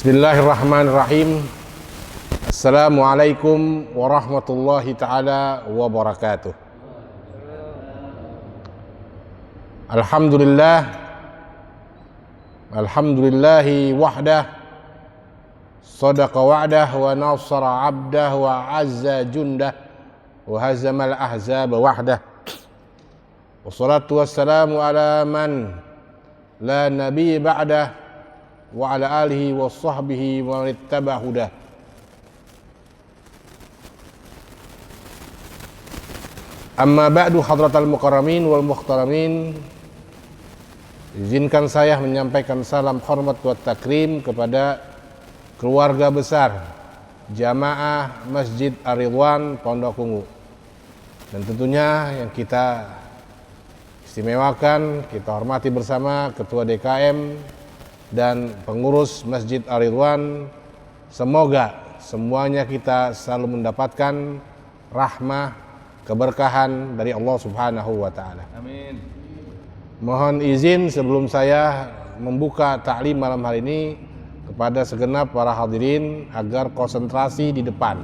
Bismillahirrahmanirrahim. Assalamualaikum warahmatullahi ta'ala wabarakatuh. Alhamdulillahi wahdah, sadaqa wa'dah wa nasara abdah wa azza jundah wa hazamal ahzaba wahdah. Wassalatu wassalamu ala man la nabi ba'dah wa ala alihi wa sahbihi wa ittaba hudah. Amma ba'du, hadratal mukarramin wal muhtaramin, izinkan saya menyampaikan salam hormat wa takrim kepada keluarga besar Jamaah Masjid Ar-Ridwan Pondok Ungu, dan tentunya yang kita istimewakan, kita hormati bersama Ketua DKM dan pengurus Masjid Ar-Ridwan. Semoga semuanya kita selalu mendapatkan rahmah, keberkahan dari Allah Subhanahu wa Ta'ala. Amin. Mohon izin sebelum saya membuka ta'lim malam hari ini kepada segenap para hadirin agar konsentrasi di depan.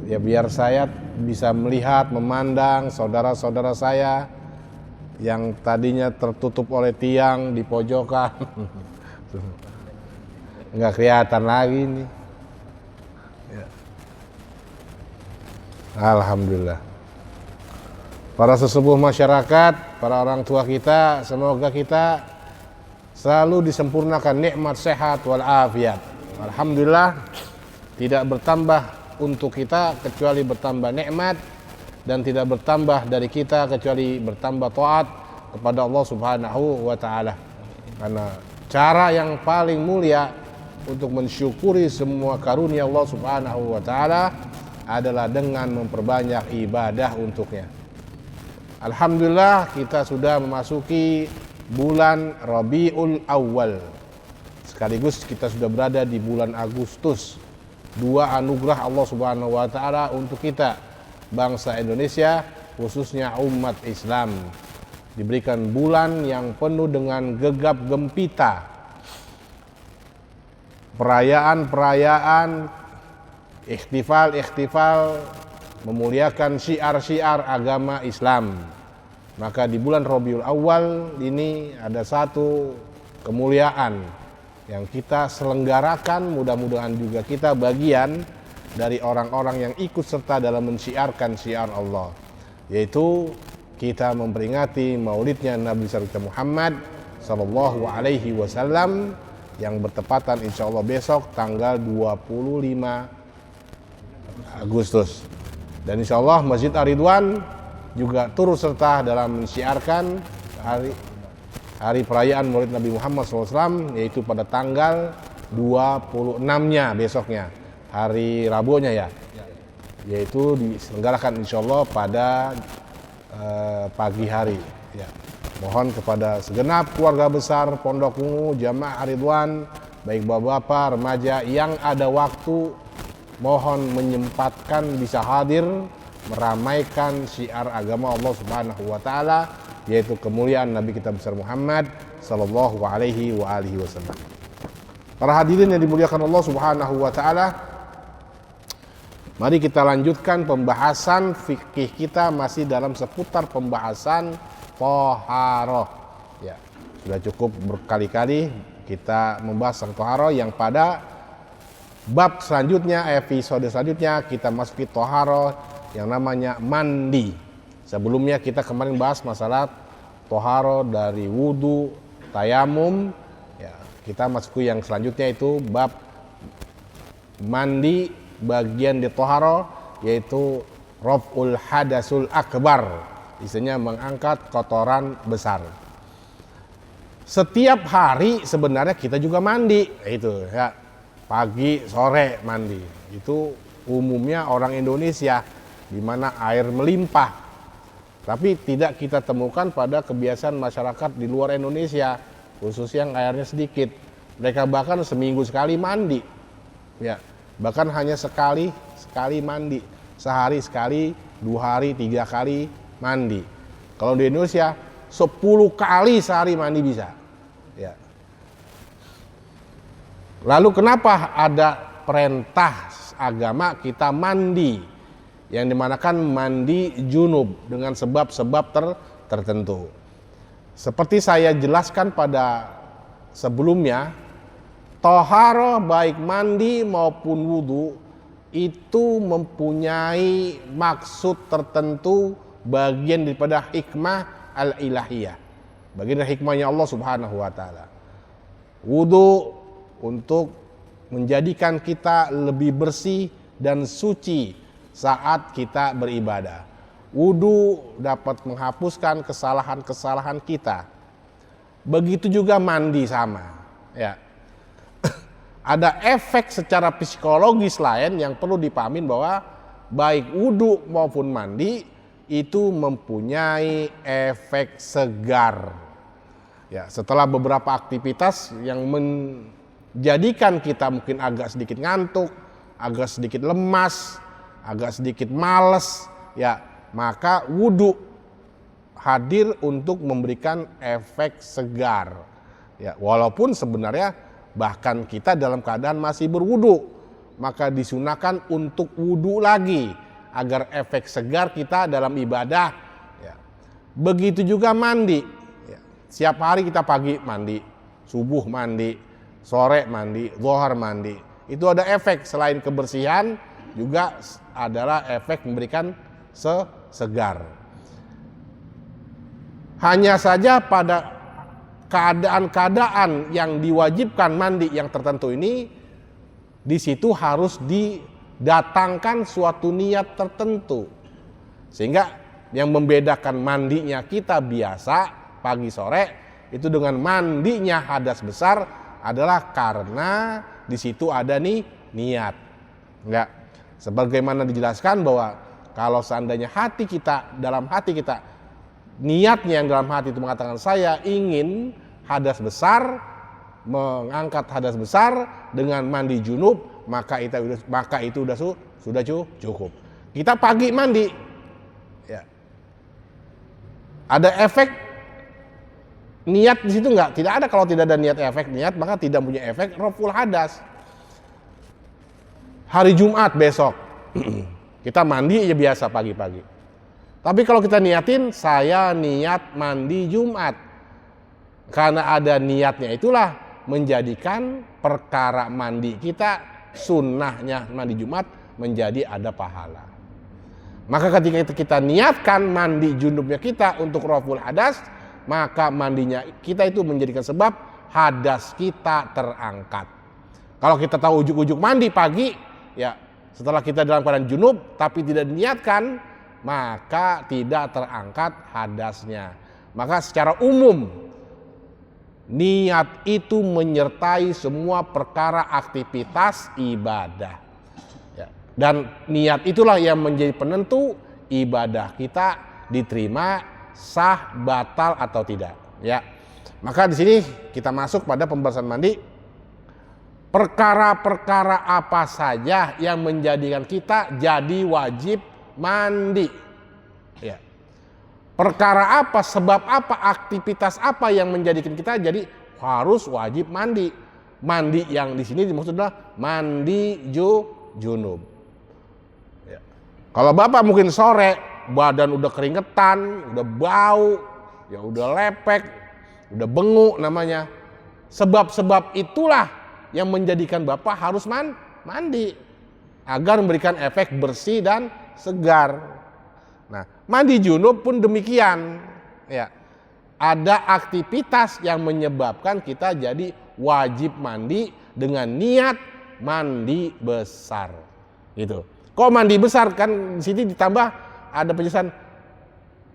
Ya, biar saya bisa melihat, memandang saudara-saudara saya yang tadinya tertutup oleh tiang di pojokan. Nggak kelihatan lagi nih ya. Alhamdulillah. Para sesepuh masyarakat, para orang tua kita, semoga kita selalu disempurnakan nikmat sehat wal afiat. Alhamdulillah, tidak bertambah untuk kita kecuali bertambah nikmat, dan tidak bertambah dari kita kecuali bertambah taat kepada Allah Subhanahu wa Ta'ala. Karena cara yang paling mulia untuk mensyukuri semua karunia Allah Subhanahu wa Ta'ala adalah dengan memperbanyak ibadah untuknya. Alhamdulillah, kita sudah memasuki bulan Rabiul Awal. Sekaligus kita sudah berada di bulan Agustus. Dua anugerah Allah Subhanahu wa Ta'ala untuk kita, bangsa Indonesia, khususnya umat Islam. Diberikan bulan yang penuh dengan gegap gempita, perayaan-perayaan, ikhtifal-ikhtifal, memuliakan syiar-syiar agama Islam. Maka di bulan Rabiul Awal ini ada satu kemuliaan yang kita selenggarakan, mudah-mudahan juga kita bagian dari orang-orang yang ikut serta dalam mensyiarkan syiar Allah, yaitu kita memperingati maulidnya Nabi besar Muhammad sallallahu alaihi wasallam yang bertepatan insyaallah besok tanggal 25 Agustus. Dan insyaallah Masjid Ar-Ridwan juga turut serta dalam mensyiarkan hari perayaan maulid Nabi Muhammad SAW, yaitu pada tanggal 26-nya besoknya, hari Rabunya ya, yaitu diselenggarakan insyaallah pada pagi hari ya. Mohon kepada segenap keluarga besar Pondok Ungu, Jamaah Ar-Ridwan, baik bapak-bapak, remaja yang ada waktu, mohon menyempatkan bisa hadir meramaikan syiar agama Allah Subhanahu wa Ta'ala, yaitu kemuliaan Nabi kita besar Muhammad sallallahu alaihi wasallam. Para hadirin yang dimuliakan Allah Subhanahu wa Ta'ala, mari kita lanjutkan pembahasan fikih kita masih dalam seputar pembahasan thaharah. Ya, sudah cukup berkali-kali kita membahas tentang thaharah, yang pada bab selanjutnya, episode selanjutnya kita masuki thaharah yang namanya mandi. Sebelumnya kita kemarin bahas masalah thaharah dari wudu, tayamum. Ya, kita masuki yang selanjutnya itu bab mandi bagian di thaharah, yaitu raf'ul hadasul akbar, isinya mengangkat kotoran besar. Setiap hari sebenarnya kita juga mandi, itu ya, pagi sore mandi. Itu umumnya orang Indonesia, di mana air melimpah. Tapi tidak kita temukan pada kebiasaan masyarakat di luar Indonesia, khususnya yang airnya sedikit. Mereka bahkan seminggu sekali mandi. Ya, bahkan hanya sekali mandi, sehari sekali, 2 hari, 3 kali mandi. Kalau di Indonesia 10 kali sehari mandi bisa ya. Lalu kenapa ada perintah agama kita mandi, yang dimanakan mandi junub dengan sebab-sebab tertentu. Seperti saya jelaskan pada sebelumnya, toharoh baik mandi maupun wudhu itu mempunyai maksud tertentu, bagian daripada hikmah al-ilahiyah, bagian dari hikmahnya Allah Subhanahu wa taala. Wudhu untuk menjadikan kita lebih bersih dan suci saat kita beribadah. Wudhu dapat menghapuskan kesalahan-kesalahan kita. Begitu juga mandi sama. Ya. Ada efek secara psikologis lain yang perlu dipahamin bahwa baik wudhu maupun mandi itu mempunyai efek segar. Ya, setelah beberapa aktivitas yang menjadikan kita mungkin agak sedikit ngantuk, agak sedikit lemas, agak sedikit males, ya, maka wudhu hadir untuk memberikan efek segar. Ya, walaupun sebenarnya bahkan kita dalam keadaan masih berwudhu, maka disunahkan untuk wudhu lagi agar efek segar kita dalam ibadah. Ya. Begitu juga mandi. Ya. Setiap hari kita pagi mandi, subuh mandi, sore mandi, zuhur mandi. Itu ada efek selain kebersihan, juga adalah efek memberikan segar. Hanya saja pada keadaan-keadaan yang diwajibkan mandi yang tertentu ini, di situ harus didatangkan suatu niat tertentu, sehingga yang membedakan mandinya kita biasa pagi sore itu dengan mandinya hadas besar adalah karena di situ ada nih niat. Enggak, sebagaimana dijelaskan bahwa kalau seandainya dalam hati kita niatnya yang dalam hati itu mengatakan saya ingin hadas besar, mengangkat hadas besar dengan mandi junub, maka itu sudah cukup. Kita pagi mandi, ya. Ada efek niat di situ enggak? Tidak ada. Kalau tidak ada efek niat, maka tidak punya efek raful hadas. Hari Jumat besok kita mandi ya biasa pagi-pagi. Tapi kalau kita niatin, saya niat mandi Jumat. Karena ada niatnya itulah menjadikan perkara mandi kita, sunnahnya mandi Jumat menjadi ada pahala. Maka ketika kita niatkan mandi junubnya kita untuk raful hadas, maka mandinya kita itu menjadikan sebab hadas kita terangkat. Kalau kita tahu ujuk-ujuk mandi pagi, ya setelah kita dalam keadaan junub tapi tidak diniatkan, maka tidak terangkat hadasnya. Maka secara umum niat itu menyertai semua perkara aktivitas ibadah, ya. Dan niat itulah yang menjadi penentu ibadah kita diterima sah, batal atau tidak, ya. Maka di sini kita masuk pada pembahasan mandi. Perkara-perkara apa saja yang menjadikan kita jadi wajib mandi, ya. Perkara apa, sebab apa, aktivitas apa yang menjadikan kita jadi harus wajib mandi. Mandi yang di sini dimaksud adalah mandi junub. Ya. Kalau bapak mungkin sore badan udah keringetan, udah bau, ya udah lepek, udah benguk namanya. Sebab-sebab itulah yang menjadikan bapak harus mandi agar memberikan efek bersih dan segar. Nah, mandi junub pun demikian, ya. Ada aktivitas yang menyebabkan kita jadi wajib mandi dengan niat mandi besar. Gitu. Kok mandi besar? Kan di sini ditambah ada penjelasan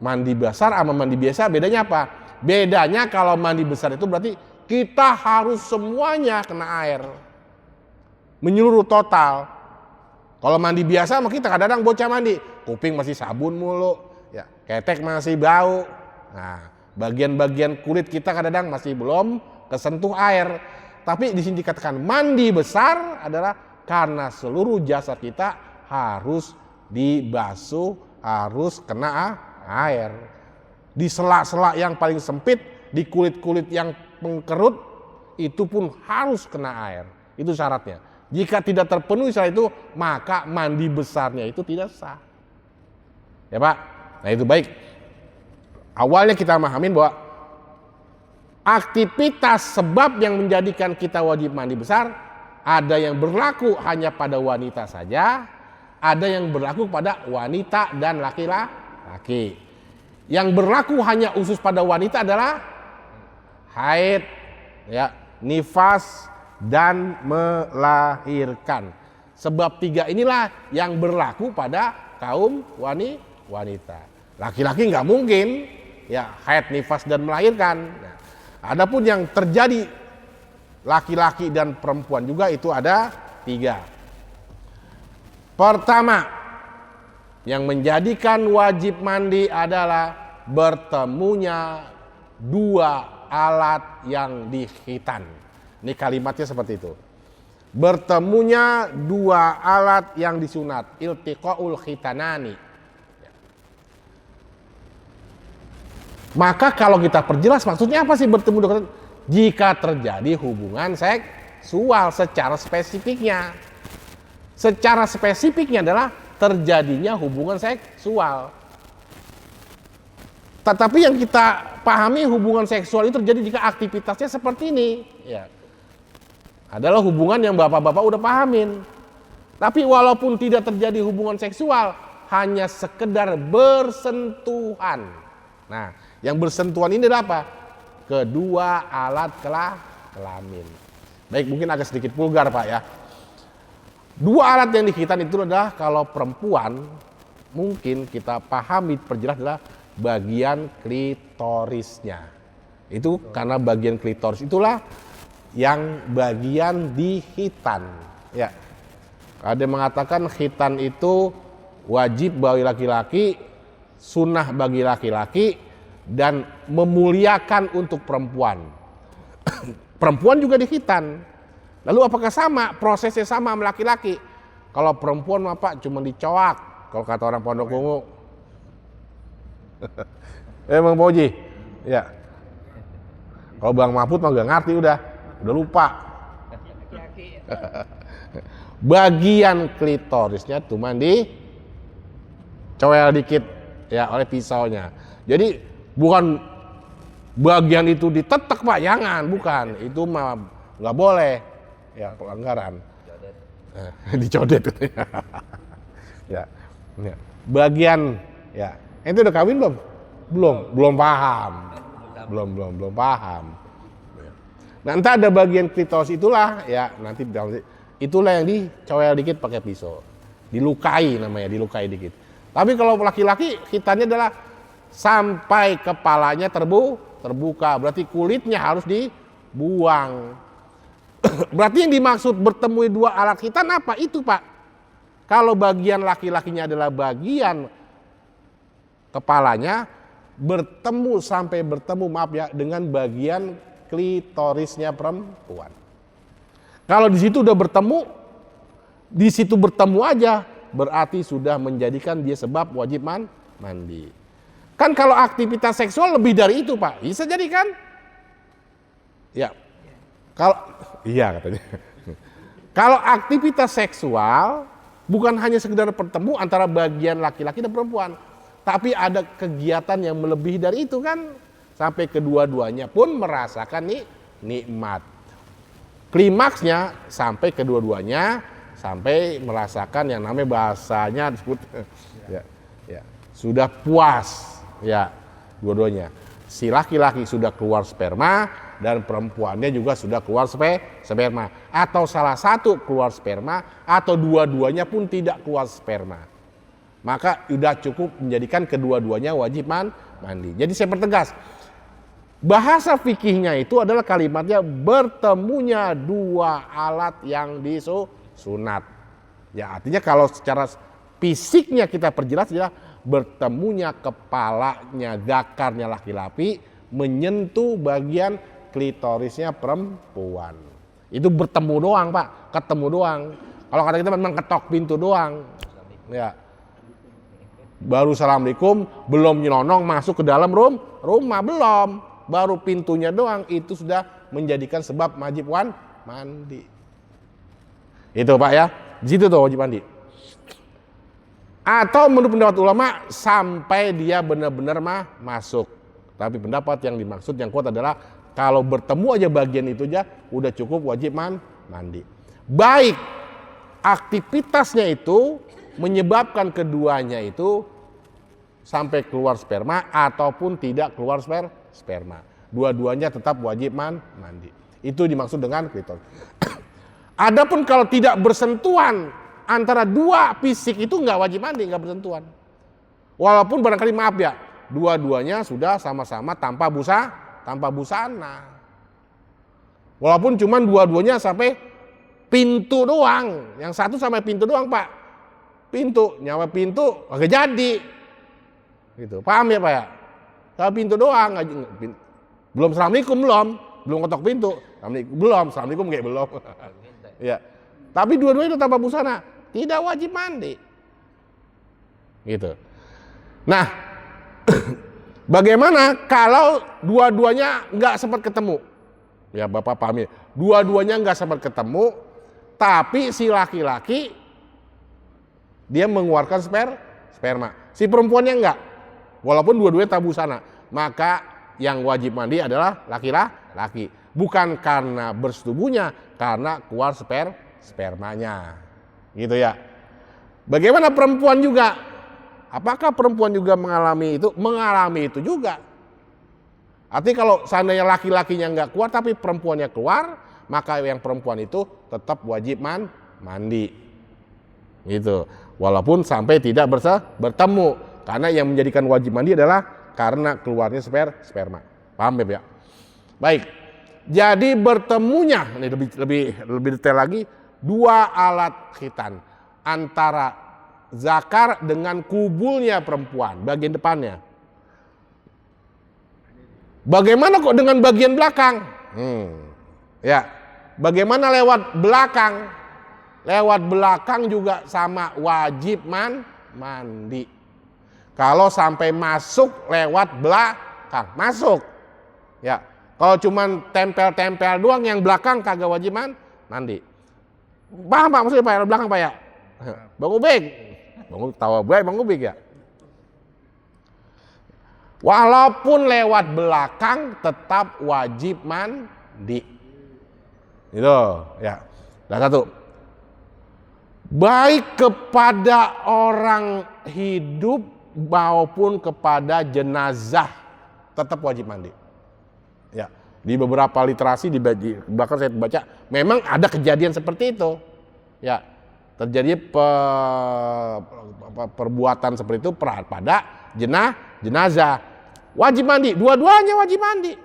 mandi besar sama mandi biasa, bedanya apa? Bedanya kalau mandi besar itu berarti kita harus semuanya kena air. Menyeluruh total. Kalau mandi biasa mah kita kadang-kadang bocah mandi, kuping masih sabun mulu, ya, ketek masih bau. Nah, bagian-bagian kulit kita kadang-kadang masih belum kesentuh air. Tapi di sini dikatakan mandi besar adalah karena seluruh jasad kita harus dibasuh, harus kena air. Di sela-sela yang paling sempit, di kulit-kulit yang mengkerut, itu pun harus kena air. Itu syaratnya. Jika tidak terpenuhi syarat itu, maka mandi besarnya itu tidak sah. Ya Pak? Nah itu baik. Awalnya kita pemahamin bahwa aktivitas sebab yang menjadikan kita wajib mandi besar, ada yang berlaku hanya pada wanita saja, ada yang berlaku pada wanita dan laki-laki. Yang berlaku hanya khusus pada wanita adalah haid, ya, nifas, dan melahirkan. Sebab 3 inilah yang berlaku pada kaum wanita. Laki-laki nggak mungkin, ya, haid, nifas, dan melahirkan. Nah, adapun yang terjadi laki-laki dan perempuan juga itu ada 3. Pertama, yang menjadikan wajib mandi adalah bertemunya 2 alat yang dikhitan. Ini kalimatnya seperti itu. Bertemunya 2 alat yang disunat, iltiqaul khitanani. Maka kalau kita perjelas maksudnya apa sih bertemu 2 alat? Jika terjadi hubungan seksual secara spesifiknya. Secara spesifiknya adalah terjadinya hubungan seksual. Tetapi yang kita pahami hubungan seksual itu terjadi jika aktivitasnya seperti ini, ya. Adalah hubungan yang bapak-bapak udah pahamin. Tapi walaupun tidak terjadi hubungan seksual, hanya sekedar bersentuhan. Nah, yang bersentuhan ini adalah apa? Kedua alat kelamin. Baik, mungkin agak sedikit vulgar Pak ya. 2 alat yang dikhitan itu adalah kalau perempuan, mungkin kita pahami perjelas adalah bagian klitorisnya. Itu karena bagian klitoris itulah yang bagian dikhitan. Ya. Ada yang mengatakan khitan itu wajib bagi laki-laki, sunnah bagi laki-laki, dan memuliakan untuk perempuan. Perempuan juga dikhitan. Lalu apakah sama? Prosesnya sama sama laki-laki? Kalau perempuan apa? Cuma dicoak. Kalau kata orang Pondok Ungu. Emang Pak Oji? Ya. Kalau Bang Mahfud mah gak ngerti udah lupa. Bagian klitorisnya cuma dicowel dikit ya oleh pisaunya. Jadi bukan bagian itu ditetek Pak, jangan, bukan. Itu mah nggak boleh. Ya pelanggaran. Dicodet. Ya. Ya. Bagian ya. Itu udah kawin belum? Belum paham. Belum paham. Nah, entah ada bagian klitoris itulah ya, nanti itulah yang dicowel dikit pakai pisau. Dilukai namanya, dilukai dikit. Tapi kalau laki-laki khitannya adalah sampai kepalanya terbuka, berarti kulitnya harus dibuang. Berarti yang dimaksud bertemu 2 alat khitan apa? Itu Pak. Kalau bagian laki-lakinya adalah bagian kepalanya, sampai bertemu maaf ya dengan bagian klitorisnya perempuan. Kalau di situ udah bertemu, di situ bertemu aja, berarti sudah menjadikan dia sebab wajib mandi. Kan kalau aktivitas seksual lebih dari itu Pak, bisa jadi kan? Ya. Kalau iya katanya. Kalau aktivitas seksual bukan hanya sekedar bertemu antara bagian laki-laki dan perempuan, tapi ada kegiatan yang melebihi dari itu kan, sampai kedua-duanya pun merasakan nikmat. Klimaksnya sampai kedua-duanya sampai merasakan yang namanya bahasanya disebut ya, sudah puas ya dua-duanya. Si laki-laki sudah keluar sperma dan perempuannya juga sudah keluar sperma, atau salah satu keluar sperma atau dua-duanya pun tidak keluar sperma. Maka sudah cukup menjadikan kedua-duanya wajib mandi. Jadi saya pertegas, bahasa fikihnya itu adalah kalimatnya bertemunya 2 alat yang disunat. Ya artinya kalau secara fisiknya kita perjelas adalah bertemunya kepalanya, zakarnya laki-laki menyentuh bagian klitorisnya perempuan. Itu bertemu doang Pak, ketemu doang. Kalau kata kita memang ketok pintu doang. Ya. Baru assalamualaikum, belum nyelonong masuk ke dalam rumah, belum. Baru pintunya doang, itu sudah menjadikan sebab wajib mandi. Itu Pak ya, di situ tuh wajib mandi. Atau menurut pendapat ulama sampai dia benar-benar masuk. Tapi pendapat yang dimaksud yang kuat adalah kalau bertemu aja bagian itu aja udah cukup wajib mandi. Baik aktivitasnya itu menyebabkan keduanya itu sampai keluar sperma ataupun tidak keluar sperma. Dua-duanya tetap wajib mandi. Itu dimaksud dengan klitoris. Adapun kalau tidak bersentuhan antara dua fisik itu nggak wajib mandi, nggak bersentuhan. Walaupun barangkali maaf ya, dua-duanya sudah sama-sama tanpa busana. Walaupun cuman dua-duanya sampai pintu doang. Yang satu sampai pintu doang Pak. Nyawa pintu agak jadi. Gitu. Paham ya Pak ya? Kalau pintu doang, belum assalamualaikum belum ketok pintu. Assalamualaikum kayak belum. Ya. Tapi dua-duanya itu tanpa busana, tidak wajib mandi. Gitu. Nah, bagaimana kalau dua-duanya nggak sempat ketemu? Ya Bapak pahami. Dua-duanya nggak sempat ketemu, tapi si laki-laki dia mengeluarkan sperma. Si perempuannya enggak. Walaupun dua-duanya tak busana, maka yang wajib mandi adalah laki-laki. Bukan karena bersetubuhnya, karena keluar spermanya. Gitu ya. Bagaimana perempuan juga? Apakah perempuan juga mengalami itu? Mengalami itu juga. Artinya kalau seandainya laki-lakinya enggak keluar tapi perempuannya keluar, maka yang perempuan itu tetap wajib mandi. Gitu. Walaupun sampai tidak bertemu, karena yang menjadikan wajib mandi adalah karena keluarnya sperma. Paham ya? Baik. Jadi bertemunya, ini lebih detail lagi, dua alat khitan antara zakar dengan kubulnya perempuan, bagian depannya. Bagaimana kok dengan bagian belakang? Ya, bagaimana lewat belakang? Lewat belakang juga sama wajib mandi. Kalau sampai masuk lewat belakang, masuk. Ya, kalau cuman tempel-tempel doang yang belakang kagak wajib mandi. Paham Pak maksudnya Pak, belakang Pak ya? Bang Ubik. Tawa baik Bang Ubik ya. Walaupun lewat belakang tetap wajib mandi. Itu ya. Dan satu. Baik kepada orang hidup maupun kepada jenazah tetap wajib mandi. Ya, di beberapa literasi bahkan saya baca memang ada kejadian seperti itu. Ya, terjadi perbuatan seperti itu pada jenazah. Wajib mandi, dua-duanya wajib mandi.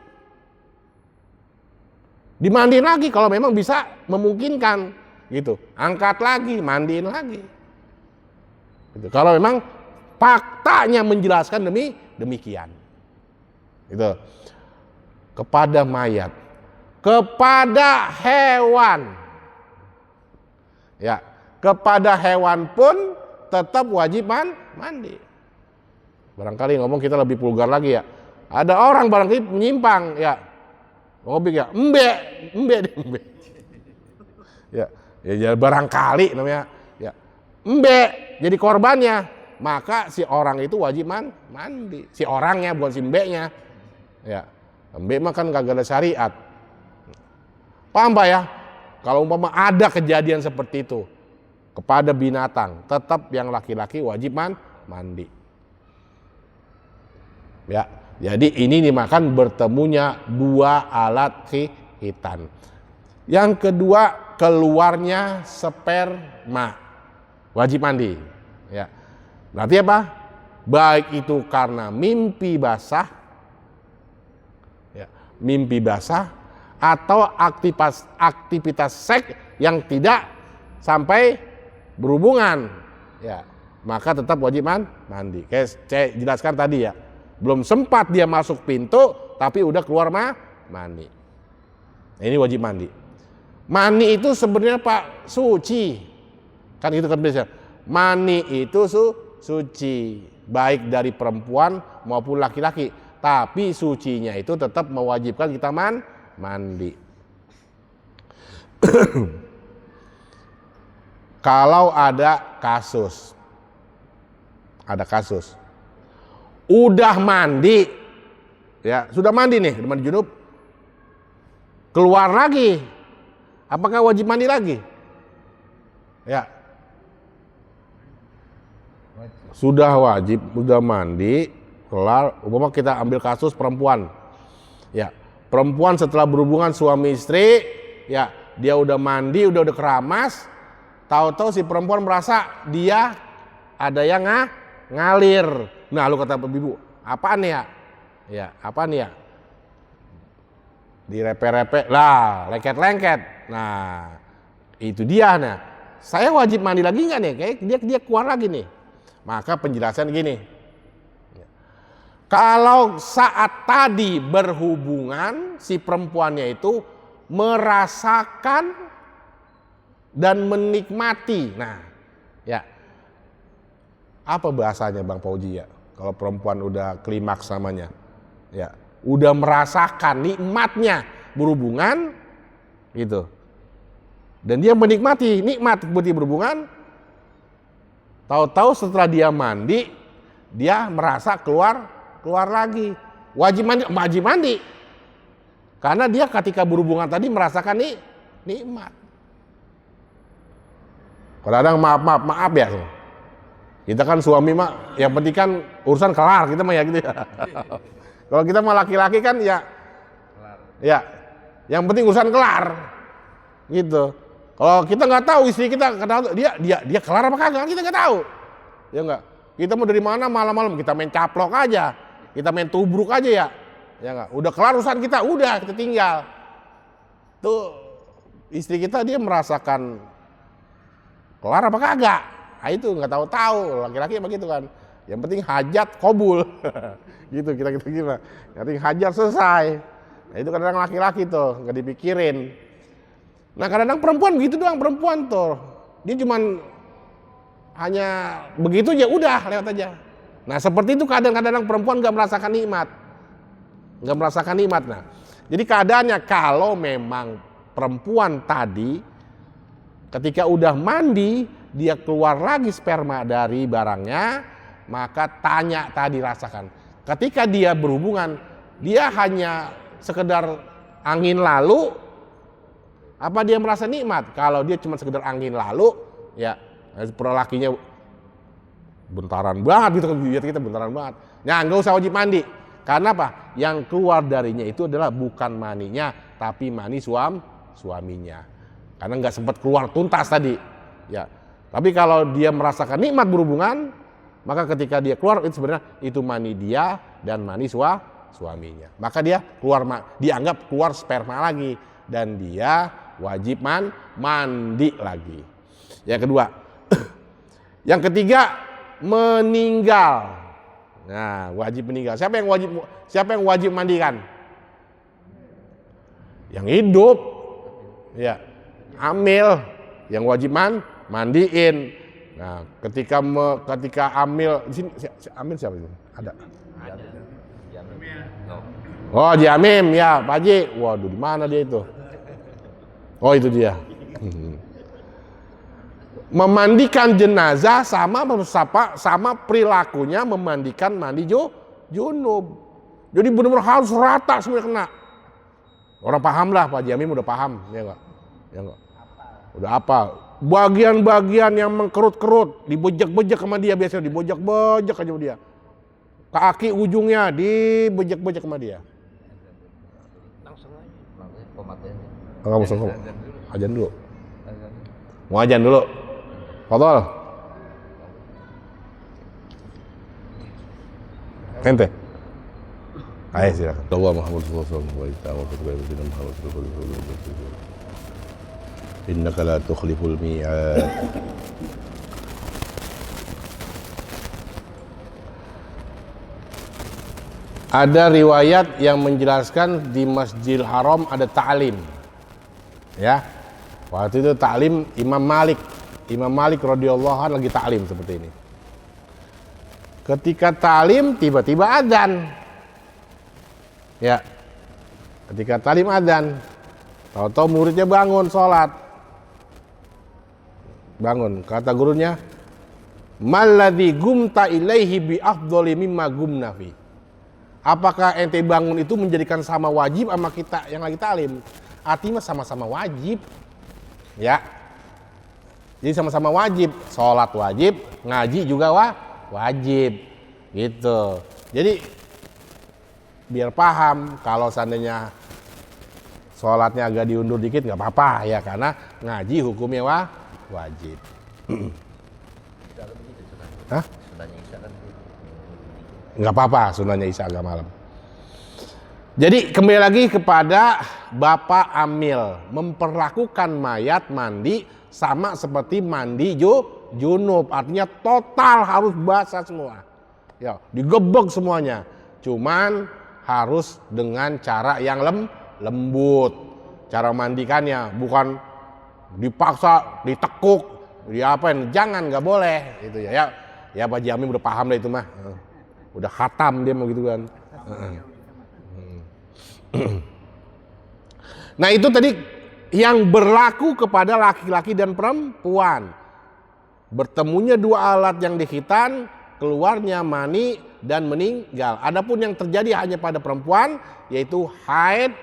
Dimandiin lagi kalau memang bisa memungkinkan, gitu. Angkat lagi, mandiin lagi. Gitu. Kalau memang faktanya menjelaskan demikian. Gitu. Kepada mayat, kepada hewan. Ya, kepada hewan pun tetap wajib mandi. Barangkali ngomong kita lebih vulgar lagi ya. Ada orang barangkali menyimpang ya. Ngobik ya, embe. Ya barangkali namanya ya. Embe jadi korbannya, maka si orang itu wajib mandi. Si orangnya bukan si embeknya. Ya. Embe mah kan kagak ada syariat. Paham Pak ya? Kalau umpama ada kejadian seperti itu kepada binatang, tetap yang laki-laki wajib mandi. Ya, jadi ini dimakan bertemunya dua alat khitan. Yang kedua, keluarnya sperma, wajib mandi. Ya, berarti apa? Baik itu karena mimpi basah, ya, atau aktivitas seks yang tidak sampai berhubungan, ya, maka tetap wajib mandi. Kayak saya jelaskan tadi ya. Belum sempat dia masuk pintu, tapi udah keluar mandi. Ini wajib mandi. Mani itu sebenarnya Pak suci. Kan itu kan biasa. Mani itu suci. Baik dari perempuan maupun laki-laki. Tapi sucinya itu tetap mewajibkan kita mandi. kalau ada kasus, udah mandi, ya sudah mandi nih, udah mandi junub, keluar lagi, apakah wajib mandi lagi? Ya, sudah wajib, sudah mandi, kelar. Umpama kita ambil kasus perempuan, ya perempuan setelah berhubungan suami istri, ya dia udah mandi, udah keramas, tahu-tahu si perempuan merasa dia ada yang ngalir. Nah, lu kata ibu, apaan nih ya? Ya, apaan nih ya? Direpe-repe lah, lengket-lengket. Nah, itu dia. Nah, saya wajib mandi lagi nggak nih? Kayak dia keluar lagi nih. Maka penjelasan gini. Kalau saat tadi berhubungan, si perempuannya itu merasakan dan menikmati. Nah, ya. Apa bahasanya Bang Fauji ya? Kalau perempuan udah klimaks namanya. Ya, udah merasakan nikmatnya berhubungan gitu. Dan dia menikmati nikmat berhubungan. Tahu-tahu setelah dia mandi, dia merasa keluar lagi. Wajib mandi. Karena dia ketika berhubungan tadi merasakan nikmat. Kadang-kadang maaf ya. Kita kan suami mah yang penting kan urusan kelar kita mah ya gitu ya. Kalau kita mah laki-laki kan ya yang penting urusan kelar gitu. Kalau kita nggak tahu istri kita dia kelar apa kagak, kita nggak tahu. Ya enggak. Kita mau dari mana malam-malam kita main caplok aja, kita main tubruk aja ya. Ya enggak. Udah kelar urusan kita tinggal. Tuh istri kita dia merasakan kelar apa kagak. Nah, itu nggak tahu laki-laki begitu kan. Yang penting hajat kobul. Gitu kita gimana. Yang penting hajat selesai. Nah, itu kadang laki-laki tuh nggak dipikirin. Nah, kadang-kadang perempuan begitu doang, perempuan tuh. Dia cuman hanya begitu aja udah lewat aja. Nah, seperti itu kadang-kadang perempuan nggak merasakan nikmat. Nah, jadi keadaannya kalau memang perempuan tadi ketika udah mandi dia keluar lagi sperma dari barangnya, maka tanya tadi rasakan. Ketika dia berhubungan, dia hanya sekedar angin lalu, apa dia merasa nikmat? Kalau dia cuma sekedar angin lalu, ya perlakinya bentaran banget gitu, biar kita bentaran banget. Nah, nggak usah wajib mandi. Karena apa? Yang keluar darinya itu adalah bukan maninya, tapi mani suaminya. Karena nggak sempat keluar tuntas tadi. Ya. Tapi kalau dia merasakan nikmat berhubungan, maka ketika dia keluar itu sebenarnya itu mani dia dan mani suaminya. Maka dia dianggap keluar sperma lagi dan dia wajib mandi lagi. Yang kedua. Yang ketiga, meninggal. Nah, wajib meninggal. Siapa yang wajib mandikan? Yang hidup. Ya. Hamil yang wajib mandiin. Nah, ketika hamil di sini hamil siapa itu? Ada. Oh, Jamim ya, Pak Haji. Waduh, di mana dia itu? Oh, itu dia. Memandikan jenazah sama perilakunya memandikan mandi junub. Jadi benar-benar harus rata semua kena. Orang paham lah, Pak Jamim udah paham, ya enggak? Ya enggak? Udah apa? Bagian-bagian yang mengkerut-kerut, dibejek-bejek sama dia biasanya, dibojak-bojak aja sama dia. Kaki ujungnya dibejek-bejek sama dia. Langsung aja, pematenya. Kamu langsung ajan dulu. Mau ajan dulu. Fadhal. Ente. Ayo silakan. Allah Muhammad sallallahu alaihi wasallam. Innaka la tukhliful mi'ad. Ada riwayat yang menjelaskan di Masjidil Haram ada ta'lim. Ya. Waktu itu ta'lim Imam Malik radhiyallahu anhu lagi ta'lim seperti ini. Ketika ta'lim tiba-tiba adzan. Ya. Ketika ta'lim adzan, tahu-tahu muridnya bangun sholat. Bangun. Kata gurunya, "Malladzi gumta ilaihi bi afdhali mimma gumna fi." Apakah ente bangun itu menjadikan sama wajib sama kita yang lagi taklim? Artinya sama-sama wajib. Ya. Jadi sama-sama wajib. Sholat wajib, ngaji juga wajib. Gitu. Jadi biar paham, kalau seandainya sholatnya agak diundur dikit nggak apa-apa ya, karena ngaji hukumnya wajib. Hah? Sunahnya Isya kan Nggak apa-apa sunahnya Isya agak malam. Jadi kembali lagi kepada Bapak Amil, memperlakukan mayat mandi sama seperti mandi junub, artinya total harus basah semua. Ya, digebek semuanya. Cuman harus dengan cara yang lembut. Cara mandikannya bukan dipaksa, ditekuk, diapain, jangan, nggak boleh gitu ya. Ya Pak Jamil udah paham lah itu mah. Udah khatam dia begitu kan. Nah itu tadi yang berlaku kepada laki-laki dan perempuan. Bertemunya dua alat yang dikhitan, keluarnya mani dan meninggal. Adapun yang terjadi hanya pada perempuan, yaitu haid,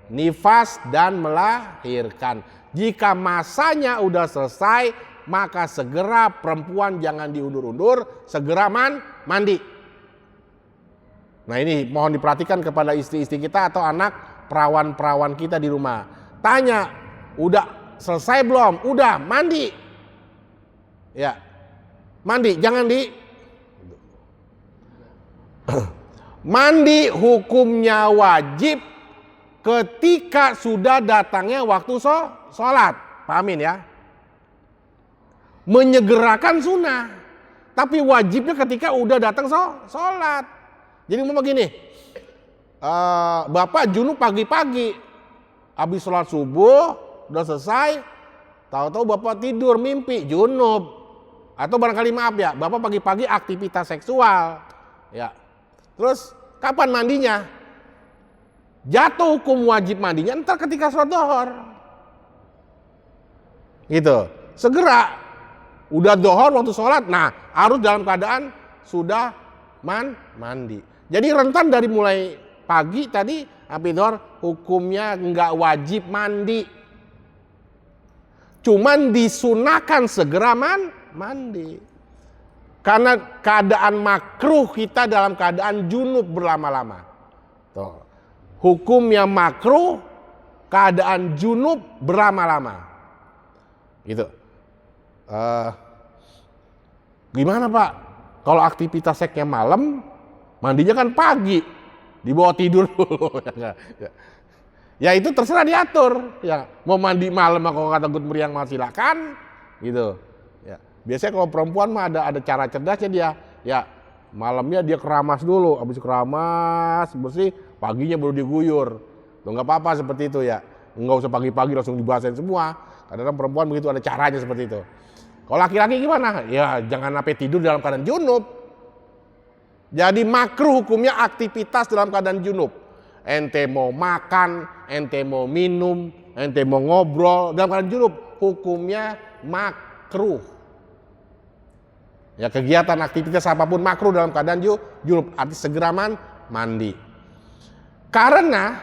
nifas dan melahirkan. Jika masanya udah selesai, maka segera perempuan jangan diundur-undur, segera mandi. Nah ini mohon diperhatikan kepada istri-istri kita atau anak perawan-perawan kita di rumah. Tanya, udah selesai belum? Udah, mandi. Ya, mandi, jangan mandi hukumnya wajib ketika sudah datangnya waktu sholat. Pahamin ya? Menyegerakan sunnah. Tapi wajibnya ketika udah datang sholat. Jadi mau begini, Bapak junub pagi-pagi, habis sholat subuh, udah selesai, tahu-tahu Bapak tidur mimpi junub, atau barangkali maaf ya, Bapak pagi-pagi aktivitas seksual, ya, terus kapan mandinya? Jatuh hukum wajib mandinya ntar ketika sholat dohor, gitu, segera, udah dohor waktu sholat, nah harus dalam keadaan sudah mandi. Jadi rentan dari mulai pagi tadi sampai dohor hukumnya nggak wajib mandi. Cuman disunahkan segera mandi. Karena keadaan makruh kita dalam keadaan junub berlama-lama. Tuh. Hukumnya makruh, keadaan junub berlama-lama. Gitu. Gimana Pak? Kalau aktivitas seksnya malam, mandinya kan pagi, dibawa tidur dulu. Ya itu terserah diatur. Ya mau mandi malam kalau kata Gus Meriang mah silakan, gitu. Ya biasanya kalau perempuan mah ada cara cerdasnya dia. Ya malamnya dia keramas dulu, habis keramas bersih, paginya baru diguyur. Tuh nggak apa-apa seperti itu ya. Nggak usah pagi-pagi langsung dibasahin semua. Kadang-kadang perempuan begitu ada caranya seperti itu. Kalau laki-laki gimana? Ya jangan sampai tidur dalam keadaan junub. Jadi makruh hukumnya aktivitas dalam keadaan junub. Ente mau makan, ente mau minum, ente mau ngobrol dalam keadaan junub, hukumnya makruh. Ya kegiatan aktivitas apapun makruh dalam keadaan junub, arti segera mandi. Karena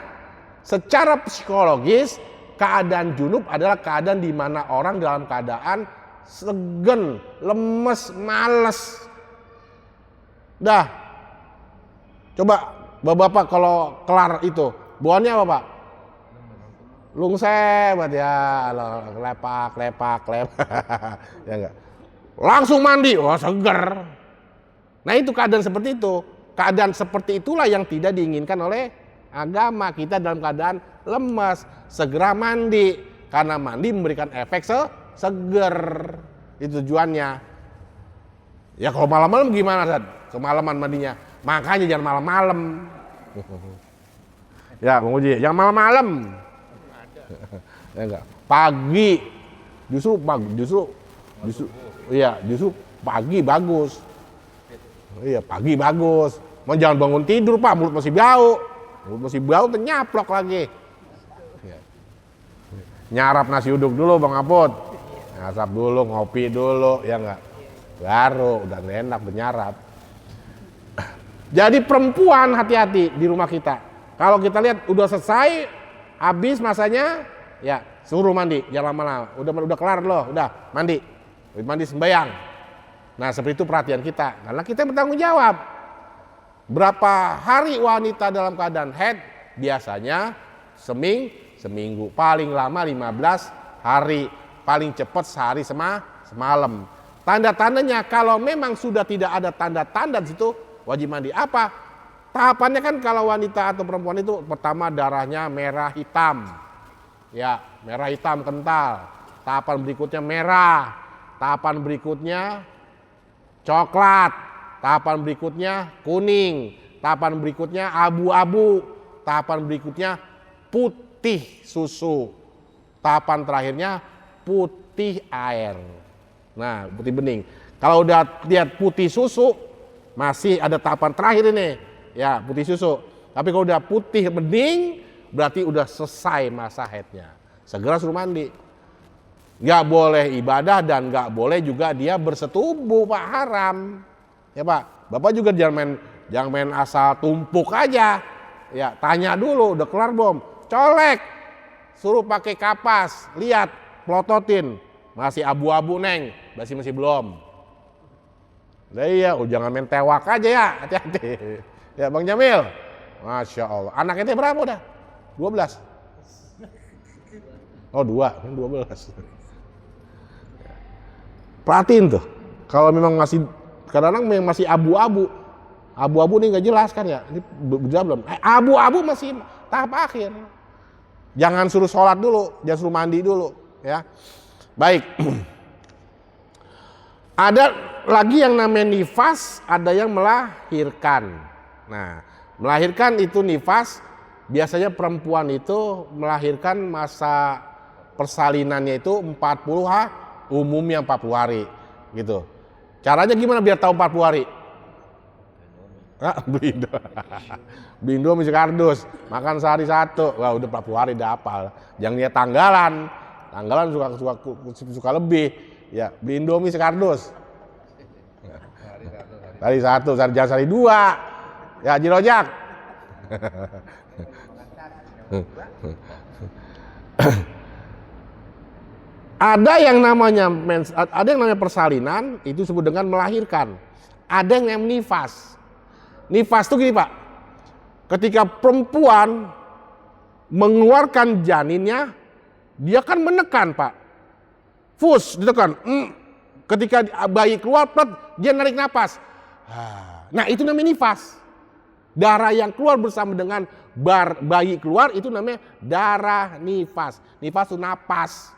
secara psikologis keadaan junub adalah keadaan di mana orang dalam keadaan segen, lemes, males. Dah, coba bapak-bapak kalau kelar itu, bawaannya apa Pak? Lungset ya, lepak, ya enggak. Langsung mandi, wah seger. Nah itu keadaan seperti itu. Keadaan seperti itulah yang tidak diinginkan oleh agama. Kita dalam keadaan lemas, segera mandi. Karena mandi memberikan efek seger. Itu tujuannya. Ya kalau malam-malam gimana Sad? Kemalaman mandinya. Makanya jangan malam-malam. Ya Bang Uji, jangan malam-malam. Ya enggak. Pagi. Justru pagi bagus. Iya, pagi bagus. Mau jangan bangun tidur Pak, mulut masih bau. Mulut masih bau nyaplok lagi. Ya. Nyarap nasi uduk dulu Bang Apot. Ngasap dulu, ngopi dulu, ya enggak? Baru udah enak bernyarap. Jadi perempuan hati-hati di rumah kita. Kalau kita lihat udah selesai, habis masanya, ya suruh mandi, jangan lama-lama. Udah kelar loh, udah mandi. Mandi sembahyang. Nah, seperti itu perhatian kita. Karena kita bertanggung jawab. Berapa hari wanita dalam keadaan haid? Biasanya seminggu. Paling lama 15 hari. Paling cepat sehari semalam. Tanda-tandanya kalau memang sudah tidak ada tanda-tanda di situ, wajib mandi. Apa? Tahapannya kan kalau wanita atau perempuan itu pertama darahnya merah hitam. Ya, merah hitam kental. Tahapan berikutnya merah. Tahapan berikutnya coklat. Tahapan berikutnya kuning. Tahapan berikutnya abu-abu. Tahapan berikutnya putih susu. Tahapan terakhirnya putih air. Nah, putih bening. Kalau udah lihat putih susu, masih ada tahapan terakhir ini. Ya, putih susu. Tapi kalau udah putih bening, berarti udah selesai masa haidnya. Segera suruh mandi. Nggak boleh ibadah dan nggak boleh juga dia bersetubuh, Pak, haram. Ya Pak, Bapak juga jangan main asal tumpuk aja. Ya, tanya dulu, udah kelar belum? Colek. Suruh pakai kapas, lihat, plototin. Masih abu-abu, Neng. Masih belum. Nah, iya, jangan main tewak aja ya, hati-hati. Ya, Bang Jamil. Masya Allah. Anak ente berapa udah? 12. Oh, 12. Perhatiin tuh. Kalau memang masih kadang-kadang memang masih abu-abu. Abu-abu nih nggak jelas kan ya. Ini berjawab belum? Abu-abu masih tahap akhir. Jangan suruh sholat dulu, jangan suruh mandi dulu, ya. Baik. Ada lagi yang namanya nifas, ada yang melahirkan. Nah, melahirkan itu nifas, biasanya perempuan itu melahirkan masa persalinannya itu 40 hari, umumnya 40 hari gitu. Caranya gimana biar tahu 40 hari? Beli Indomie sekardus, makan sehari satu, wah udah 40 hari udah hafal. Jangan lihat tanggalan suka lebih, ya beli Indomie sekardus. Sehari satu, jangan sehari dua, ya Haji Rojak. Ada yang namanya persalinan, itu disebut dengan melahirkan. Ada yang namanya nifas. Nifas itu gini Pak, ketika perempuan mengeluarkan janinnya, dia kan menekan Pak, fus ditekan. Ketika bayi keluar, dia narik napas. Nah itu namanya nifas. Darah yang keluar bersama dengan bayi keluar itu namanya darah nifas. Nifas itu napas.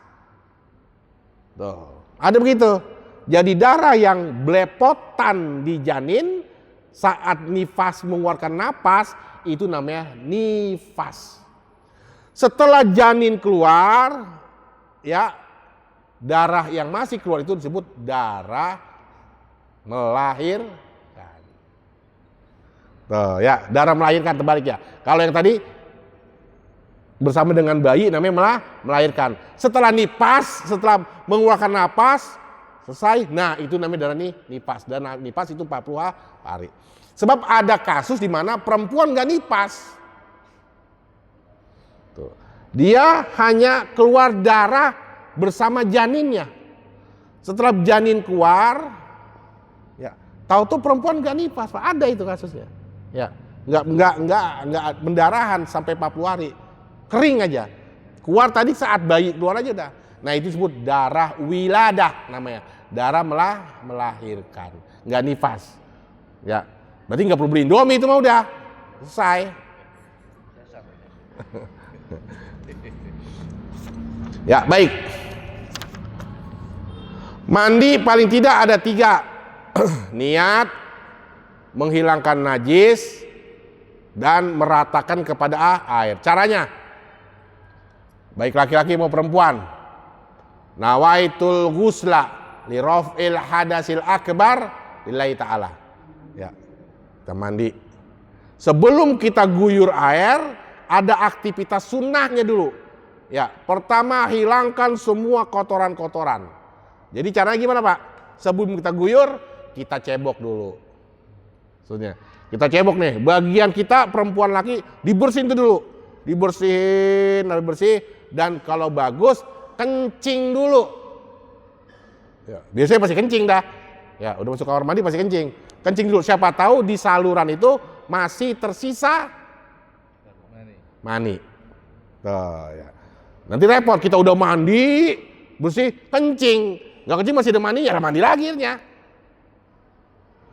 Tuh, ada begitu. Jadi darah yang belepotan di janin saat nifas mengeluarkan napas itu namanya nifas. Setelah janin keluar, ya darah yang masih keluar itu disebut darah melahirkan. Tuh, ya darah melahirkan terbalik ya. Kalau yang tadi bersama dengan bayi namanya melahirkan. Setelah nifas, setelah mengeluarkan napas, selesai. Nah, itu namanya darah nifas. Dan nifas itu 40 hari. Sebab ada kasus di mana perempuan gak nifas. Tuh. Dia hanya keluar darah bersama janinnya. Setelah janin keluar, ya, tahu tuh perempuan gak nifas, Pak. Ada itu kasusnya. Ya, enggak pendarahan sampai 40 hari. Kering aja. Keluar tadi saat bayi keluar aja udah. Nah, itu disebut darah wiladah namanya. Darah melahirkan. Enggak nifas. Ya. Berarti enggak perlu beli Indomie itu mah udah. Selesai. Ya, baik. Mandi paling tidak ada 3. Niat, menghilangkan najis, dan meratakan kepada air. Caranya, baik laki-laki mau perempuan, nawaitul ghusla li raf'il hadasil akbar lillahi ta'ala. Ya, kita mandi. Sebelum kita guyur air, ada aktivitas sunnahnya dulu. Ya, pertama hilangkan semua kotoran-kotoran. Jadi caranya gimana Pak? Sebelum kita guyur, kita cebok dulu. Maksudnya, kita cebok nih, bagian kita perempuan laki dibersihin dulu. Dibersihin, sampai bersih, dan kalau bagus, kencing dulu. Ya, biasanya pasti kencing dah. Ya, udah masuk kamar mandi pasti kencing. Kencing dulu, siapa tahu di saluran itu masih tersisa mani. Tuh, ya. Nanti repot, kita udah mandi, bersih, kencing. Nggak kencing masih ada mani, ya mandi lagi akhirnya.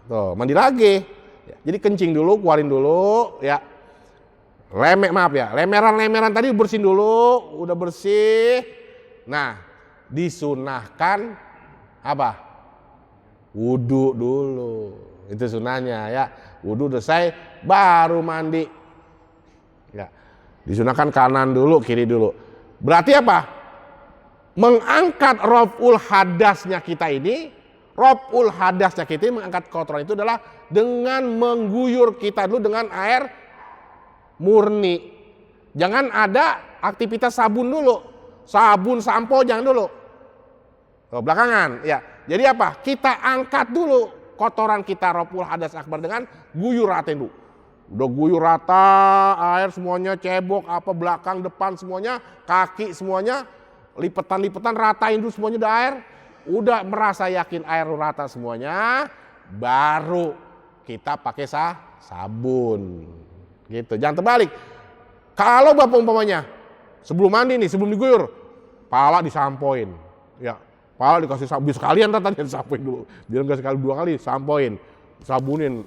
Tuh, mandi lagi. Ya, jadi kencing dulu, keluarin dulu, ya. Lemeran tadi bersihin dulu, udah bersih. Nah, disunahkan apa? Wudhu dulu. Itu sunahnya ya. Wudhu selesai, baru mandi. Ya. Disunahkan kanan dulu, kiri dulu. Berarti apa? Mengangkat raf'ul hadasnya kita ini, mengangkat kotoran itu adalah dengan mengguyur kita dulu dengan air murni. Jangan ada aktivitas sabun dulu. Sabun, sampo jangan dulu. Tuh, belakangan, ya. Jadi apa? Kita angkat dulu kotoran kita raf'ul hadas akbar dengan guyur rata dulu. Udah guyur rata, air semuanya cebok, apa belakang, depan semuanya, kaki semuanya, lipetan-lipetan ratain dulu semuanya udah air. Udah merasa yakin air rata semuanya, baru kita pakai sabun. Gitu, jangan terbalik. Kalau Bapak umpamanya sebelum mandi nih, sebelum diguyur, pala disampoin. Ya, pala dikasih sabun sekalian tadi disampoin dulu. Biar enggak sekali 2 kali, sampoin, sabunin.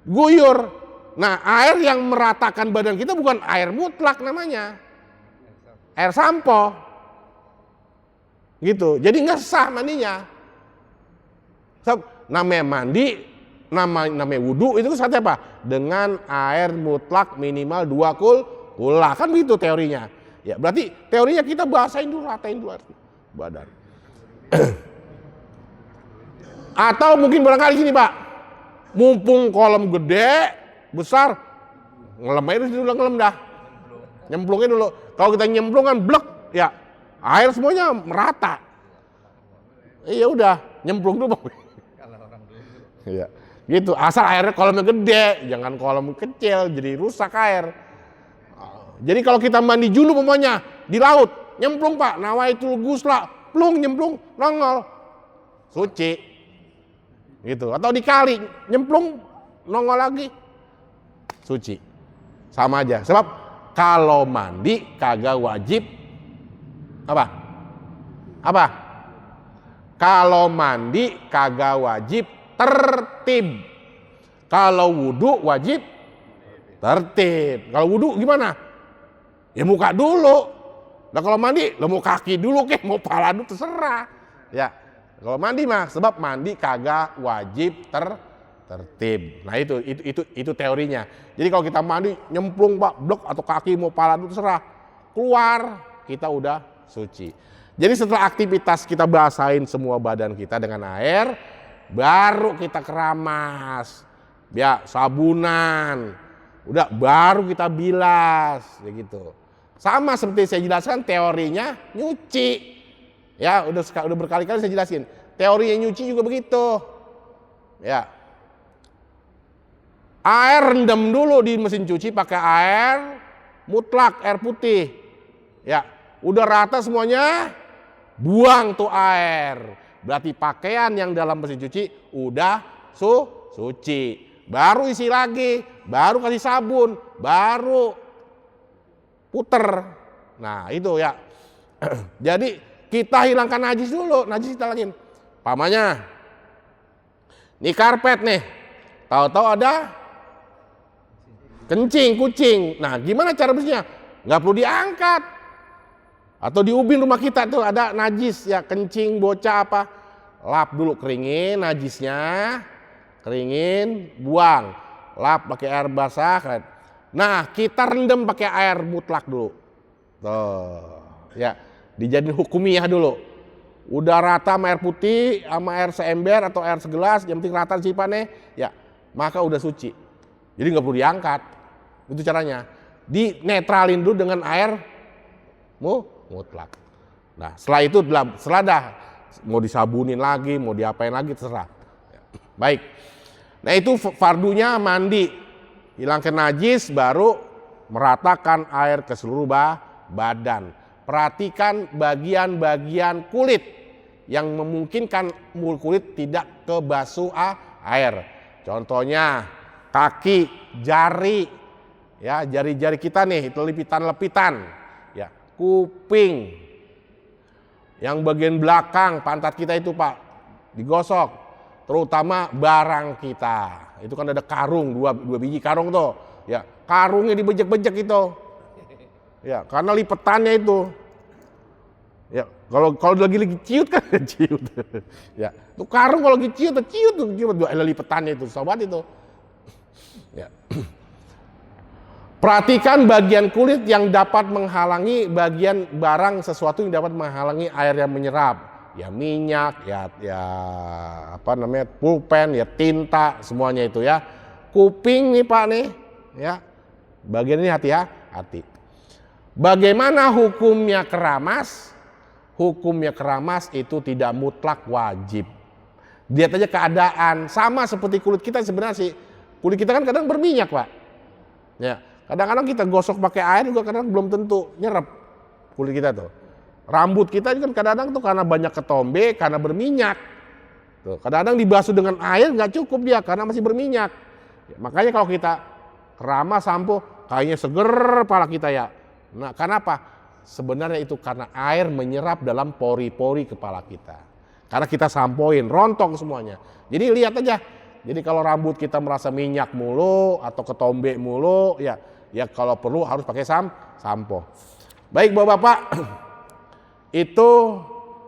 Guyur. Nah, air yang meratakan badan kita bukan air mutlak namanya. Air sampo. Gitu. Jadi nggak sah mandinya. Namanya mandi, namanya wudhu itu satu apa? Dengan air mutlak minimal 2 kula. Kan begitu teorinya. Ya, berarti teorinya kita basahin dulu, ratain dulu badan. Atau mungkin barangkali gini Pak, mumpung kolam gede, besar, ngelem aja dulu, ngelem dah. Nyemplungin dulu. Kalau kita nyemplung kan blek, ya air semuanya merata. Iya udah, nyemplung dulu. Iya, gitu. Asal airnya kolamnya gede, jangan kolam kecil, jadi rusak air. Jadi kalau kita mandi junub umpamanya di laut, nyemplung Pak, nawaitul ghusla, plung nyemplung, nongol, suci. Gitu. Atau di kali, nyemplung, nongol lagi, suci. Sama aja. Sebab kalau mandi kagak wajib apa? Kalau mandi kagak wajib tertib. Kalau wudhu wajib tertib. Kalau wudhu gimana? Ya muka dulu. Nah kalau mandi, lo mau kaki dulu kek, mau pala dulu terserah. Ya. Kalau mandi mah, sebab mandi kagak wajib tertib. Nah itu teorinya. Jadi kalau kita mandi nyemplung Pak, blok atau kaki mau pala itu terserah. Keluar kita udah suci. Jadi setelah aktivitas kita basahin semua badan kita dengan air, baru kita keramas. Ya, sabunan. Udah baru kita bilas ya gitu. Sama seperti saya jelaskan teorinya nyuci. Ya, udah berkali-kali saya jelasin. Teorinya nyuci juga begitu. Ya. Air rendam dulu di mesin cuci pakai air mutlak, air putih. Ya, udah rata semuanya, buang tuh air. Berarti pakaian yang dalam mesin cuci udah suci. Baru isi lagi, baru kasih sabun, baru puter. Nah, itu ya. Jadi kita hilangkan najis dulu, najis kita hilangin. Pamannya, nih karpet nih, tahu-tahu ada kencing, kucing. Nah, gimana cara bersihnya? Nggak perlu diangkat. Atau di ubin rumah kita tuh ada najis, ya kencing, bocah apa. Lap dulu, keringin najisnya, keringin, buang. Lap pakai air basah. Nah, kita rendam pakai air mutlak dulu. Tuh, ya. Dijadiin hukumiyah dulu. Udah rata sama air putih, sama air seember atau air segelas, yang penting rata sipannya, ya maka udah suci. Jadi nggak perlu diangkat. Itu caranya. Dinetralin dulu dengan air mutlak. Nah setelah itu, setelah mau disabunin lagi, mau diapain lagi terserah. Baik. Nah itu fardunya mandi, hilangkan najis baru meratakan air ke seluruh badan. Perhatikan bagian-bagian kulit yang memungkinkan kulit tidak kebasuh air. Contohnya kaki, jari, ya jari-jari kita nih, itu lepitan-lepitan, ya kuping, yang bagian belakang pantat kita itu Pak digosok, terutama barang kita. Itu kan ada karung, dua biji karung tuh, ya karungnya dibejek-bejek itu, ya karena lipetannya itu. Ya, kalau lagi ciut kan ciut. Ya, tuh karung kalau lagi ciut dua lipetannya itu, sobat itu. Ya. Perhatikan bagian kulit yang dapat menghalangi bagian barang sesuatu yang dapat menghalangi air yang menyerap. Ya minyak, ya apa namanya? Pulpen, ya tinta, semuanya itu ya. Kuping nih Pak nih, ya. Bagian ini hati. Bagaimana hukumnya keramas? Hukumnya keramas itu tidak mutlak wajib. Lihat aja keadaan, sama seperti kulit kita sebenarnya sih. Kulit kita kan kadang berminyak Pak. Ya, kadang-kadang kita gosok pakai air juga kadang belum tentu nyerap kulit kita tuh. Rambut kita kan kadang-kadang tuh karena banyak ketombe, karena berminyak. Tuh, kadang-kadang dibasuh dengan air nggak cukup dia karena masih berminyak. Ya, makanya kalau kita keramas sampo kayaknya seger kepala kita ya. Nah, karena apa? Sebenarnya itu karena air menyerap dalam pori-pori kepala kita. Karena kita sampoin, rontok semuanya. Jadi lihat aja. Jadi kalau rambut kita merasa minyak mulu atau ketombe mulu, ya kalau perlu harus pakai sampo. Baik Bapak-bapak, itu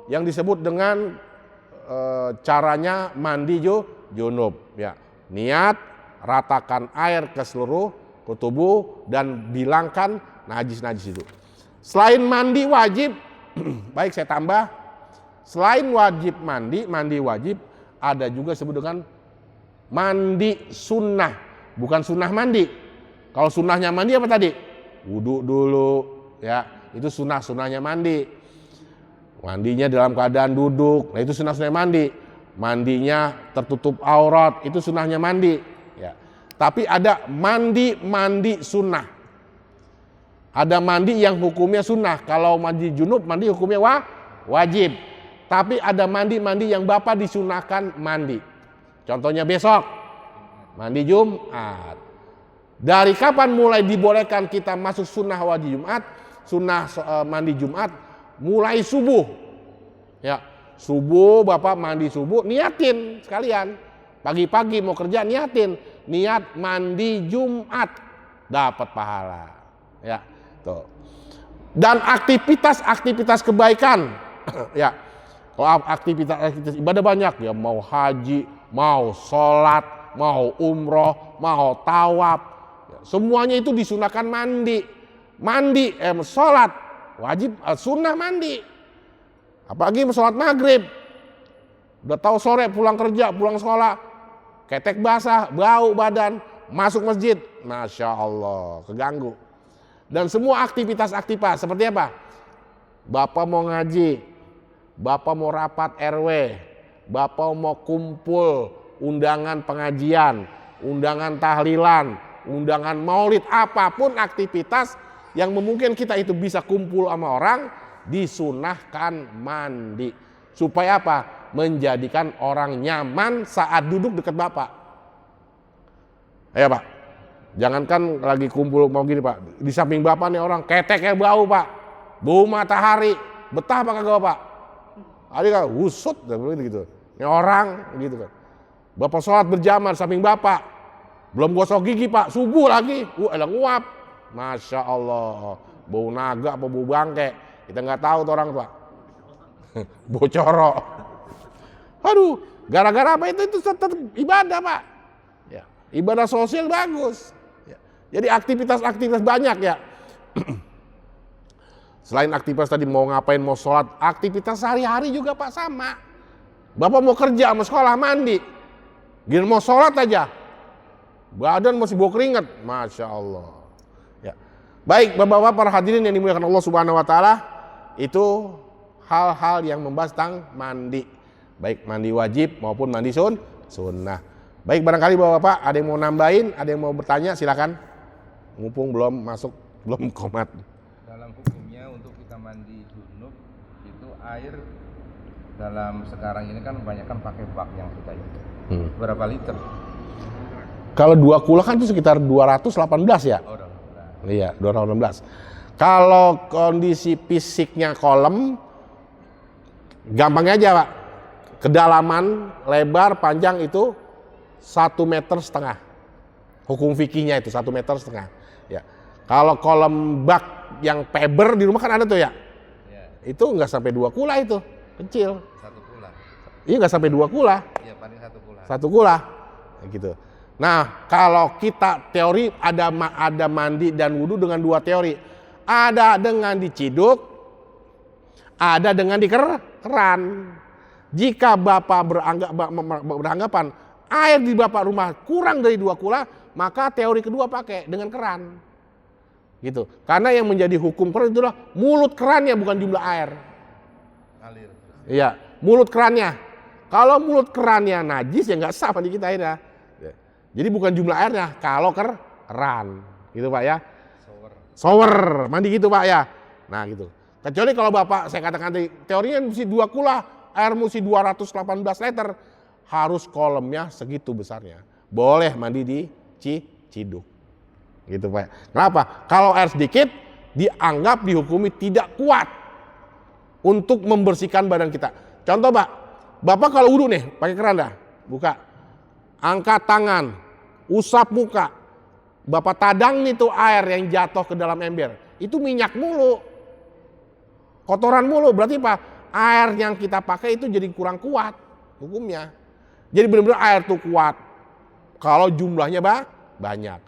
yang disebut dengan caranya mandi junub. Ya, niat, ratakan air ke seluruh tubuh dan bilangkan najis-najis itu. Selain mandi wajib, baik saya tambah, selain wajib mandi wajib, ada juga disebut dengan mandi sunnah, bukan sunnah mandi. Kalau sunnahnya mandi apa tadi? Wudhu dulu, ya itu sunnahnya mandi. Mandinya dalam keadaan duduk, nah itu sunnah mandi. Mandinya tertutup aurat, itu sunnahnya mandi. Ya. Tapi ada mandi sunnah. Ada mandi yang hukumnya sunnah. Kalau mandi junub, mandi hukumnya wajib. Tapi ada mandi yang Bapak disunahkan mandi. Contohnya besok, mandi Jumat. Dari kapan mulai dibolehkan kita masuk sunnah wajib Jumat? Sunnah mandi Jumat mulai subuh. Ya, subuh Bapak mandi subuh, niatin sekalian. Pagi-pagi mau kerja niatin, niat mandi Jumat, dapat pahala. Ya. Tuh. Dan aktivitas kebaikan, ya, kalau aktivitas ibadah banyak ya, mau haji, mau sholat, mau umroh, mau tawaf, ya, semuanya itu disunahkan mandi, sholat wajib, sunnah mandi, apalagi sholat maghrib, udah tahu sore pulang kerja, pulang sekolah, ketek basah, bau badan, masuk masjid, masya Allah, keganggu. Dan semua aktivitas seperti apa? Bapak mau ngaji, Bapak mau rapat RW, Bapak mau kumpul, undangan pengajian, undangan tahlilan, undangan maulid, apapun aktivitas yang memungkinkan kita itu bisa kumpul sama orang, disunahkan mandi. Supaya apa? Menjadikan orang nyaman saat duduk dekat Bapak. Ayo Pak. Jangankan lagi kumpul mau gini Pak, di samping Bapak nih orang keteknya bau Pak, bau matahari, betah apa kagak Pak? Ada kan usut gitu, ini orang gitu kan. Bapak sholat berjamaah di samping Bapak, belum gosok gigi Pak, subuh lagi, elang nguap, masya Allah, bau naga apa bau bangke, kita nggak tahu tuh orang Pak, bau corok. Aduh, gara-gara apa itu tetap ibadah Pak, ya, ibadah sosial bagus. Jadi aktivitas banyak ya. Selain aktivitas tadi mau ngapain, mau sholat, aktivitas sehari-hari juga Pak sama. Bapak mau kerja, mau sekolah, mandi. Gini mau sholat aja, badan masih bau keringat, masya Allah. Ya. Baik Bapak-bapak para hadirin yang dimuliakan Allah Subhanahu Wa Taala, itu hal-hal yang membahas tentang mandi, baik mandi wajib maupun mandi sunnah. Baik, barangkali Bapak-bapak ada yang mau nambahin, ada yang mau bertanya, silakan. Mumpung belum masuk, belum komat. Dalam hukumnya untuk kita mandi junub itu air dalam sekarang ini kan banyak kan pakai bak yang kita itu. Berapa liter? Kalau 2 kula kan itu sekitar 218 ya? Oh, udah. Iya, 218. Kalau kondisi fisiknya kolam, gampangnya aja Pak. Kedalaman, lebar, panjang itu 1,5 meter. Hukum fikihnya itu 1,5 meter. Ya. Kalau kolam bak yang paper di rumah kan ada tuh ya? Ya. Itu nggak sampai 2 kula itu, kecil. 1 kula. Iya nggak sampai 2 kula. Iya, paling 1 kula. 1 kula. Ya, gitu. Nah, kalau kita teori ada mandi dan wudhu dengan 2 teori. Ada dengan diciduk, ada dengan di keran. Jika Bapak beranggapan air di Bapak rumah kurang dari 2 kula, maka teori kedua pakai dengan keran. Gitu. Karena yang menjadi hukum keran itulah mulut kerannya, bukan jumlah air. Ngalir. Iya, mulut kerannya. Kalau mulut kerannya najis ya nggak sah mandi kita ya. Jadi bukan jumlah airnya, kalau keran. Gitu Pak ya. Shower, mandi gitu Pak ya. Nah gitu. Kecuali kalau Bapak, saya katakan tadi, teorinya mesti 2 kula, air mesti 218 liter. Harus kolamnya segitu besarnya. Boleh mandi di ciduk. Gitu Pak. Kenapa? Kalau air sedikit, dianggap dihukumi tidak kuat untuk membersihkan badan kita. Contoh Pak, Bapak kalau wudhu nih, pakai keran dah, buka. Angkat tangan, usap muka. Bapak tadang nih tuh air yang jatuh ke dalam ember. Itu minyak mulu. Kotoran mulu. Berarti Pak, air yang kita pakai itu jadi kurang kuat hukumnya. Jadi benar-benar air tuh kuat. Kalau jumlahnya banyak.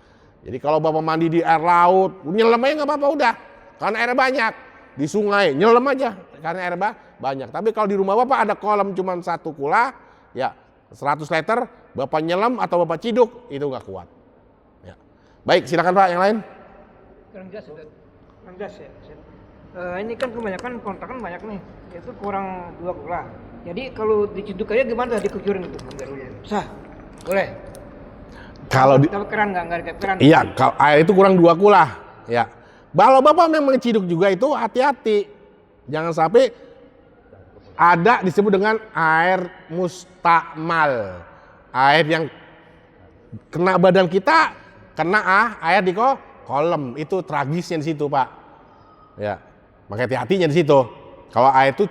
Jadi kalau Bapak mandi di air laut, nyelam aja nggak apa-apa udah. Karena airnya banyak. Di sungai, nyelam aja. Karena air banyak. Tapi kalau di rumah Bapak ada kolam cuma 1 kula, ya 100 liter, Bapak nyelam atau Bapak ciduk, itu nggak kuat. Ya. Baik, silakan Pak, yang lain. Kurang jelas ya. Ini kan kebanyakan kontrakan banyak nih, itu kurang 2 kula. Jadi kalau diciduk aja gimana? Dikucurin gitu? Sah? Boleh? Kalau di, Dapat keran nggak ada keran? iya, kalau air itu kurang 2 kula. Ya. Kalau Bapak memang ciduk juga itu hati-hati. Jangan sampai ada disebut dengan air mustakmal. Air yang kena badan kita, kena air di kolam. Itu tragisnya di situ, Pak. Ya. Maka hati-hatinya di situ. Kalau air itu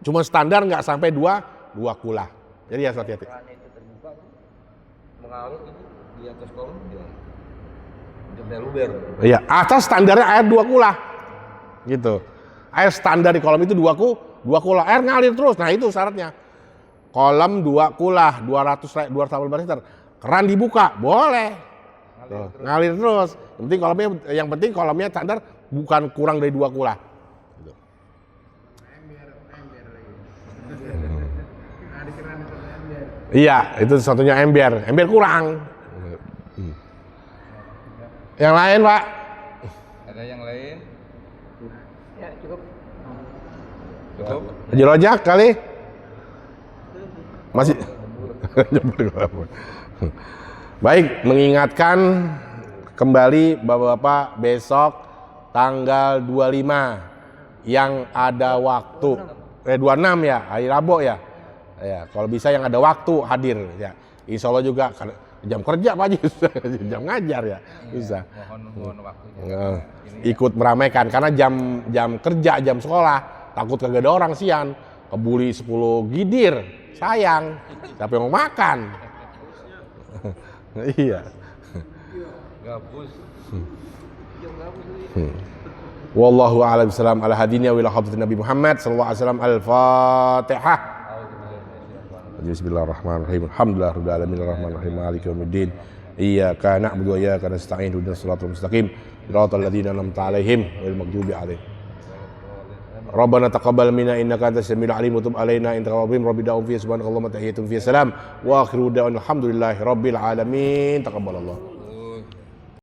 cuma standar nggak sampai 2 kula. Jadi harus hati-hati. Kerannya itu terbuka mengalir gitu di atas kolam dia luber. Iya, atas standarnya air 2 kula. Gitu. Air standar di kolam itu 2 kula. Air ngalir terus. Nah, itu syaratnya. Kolam 2 kula, 200 liter. Keran dibuka, boleh. Ngalir terus. Yang penting kolamnya standar bukan kurang dari 2 kula. Gitu. Iya, itu satunya ember. Ember kurang. Yang lain, Pak? Ada yang lain? Ya cukup. Cukup? Haji Rojak kali? Masih? Baik, mengingatkan kembali Bapak-bapak besok tanggal 25 yang ada waktu 26 ya, hari Rabu ya. Ya, kalau bisa yang ada waktu hadir ya. Insya Allah juga jam kerja Pak Haji, jam ngajar ya. Bisa. Mohon waktunya. Ikut meramaikan karena jam kerja, jam sekolah, takut kagak ada orang sian, kebuli 10 gidir. Sayang, siapa yang mau makan? Iya. Gabus. Wallahu a'lam bishawab. Ala hadiniya wa ila hadratin Nabi Muhammad sallallahu alaihi wasallam. Al-Fatihah. Bismillahirrahmanirrahim. Alhamdulillahirabbil alamin arrahmanirrahim maliki yaumiddin. Iyyaka na'budu wa iyyaka nasta'in ihdinas siratal mustaqim. Shiratal ladzina an'amta 'alaihim ghairil maghdubi 'alaihim. Rabbana taqabbal minna innaka antas samiul alim wa tub alaina innaka tawwabur rahim. Rabbi da'um fi subhanakallahumma tahiyyatun fi salam wa akhiru da'wana alhamdulillahi rabbil alamin. Taqabbalallah.